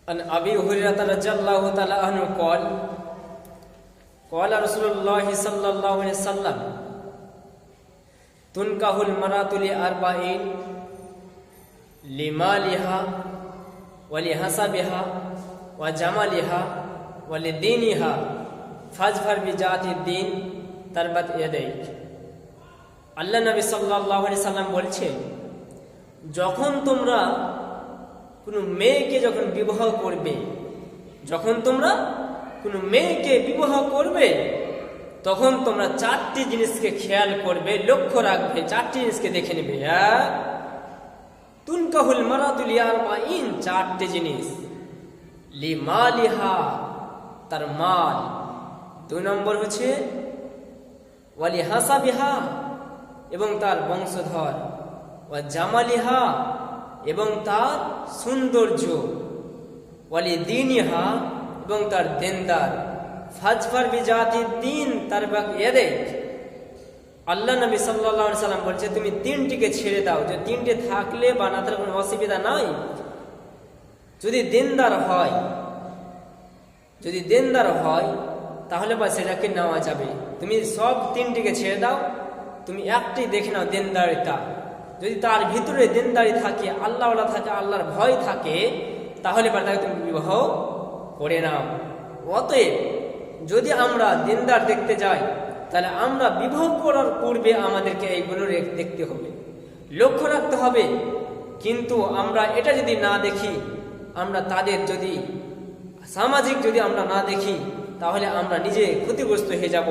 عن أبي هريرة رضي الله تعالى عنه قال قال رسول الله صلى الله عليه وسلم تنكح المرأة لأربعين لمالها ولحسبها وجمالها ولدينها فاظفر بذات الدين تربت يديك। আল্লাহ নবী সাল্লাল্লাহু আলাইহি সাল্লাম বলছেন, যখন তোমরা কোনো মেয়েকে বিবাহ করবে তখন তোমরা চারটি জিনিসকে খেয়াল করবে, লক্ষ্য রাখবে, চারটি জিনিসকে দেখে নেবে। তুনকাহুল মারাতু লিআরবাঈন, চারটি জিনিস। লিমালিহা, তার মাল। 2 নম্বর হচ্ছে ওয়ালি হাসাবিহা, এবং তার বংশধর। ওয়া জামালিহা, এবং তার সৌন্দর্য। ওয়ালি দীনিহা, এবং তার দেনদার। ফাজফার বিজাতিদ দ্বীন তারবাত ইয়াদাইক। আল্লাহ নবী সাল্লাল্লাহু আলাইহি সাল্লাম বলছে, তুমি তিনটিকে ছেড়ে দাও। যে তিনটে থাকলে বা না থাকলে কোনো অসুবিধা নাই। যদি দেনদার হয় তাহলে বা সেটাকে নেওয়া যাবে। তুমি সব তিনটিকে ছেড়ে দাও, তুমি একটি দেখে নাও দেনদারিতা। যদি তার ভিতরে দেনদারি থাকে, আল্লাহওয়ালা থাকে, আল্লাহর ভয় থাকে, তাহলে তাকে তুমি বিবাহ করে নাও। অতএব যদি আমরা দেনদার দেখতে যাই, তাহলে আমরা বিবাহ করার পূর্বে আমাদেরকে এইগুলো দেখতে হবে, লক্ষ্য রাখতে হবে। কিন্তু আমরা এটা যদি না দেখি, আমরা তাদের সামাজিক আমরা না দেখি, তাহলে আমরা নিজে ক্ষতিগ্রস্ত হয়ে যাব।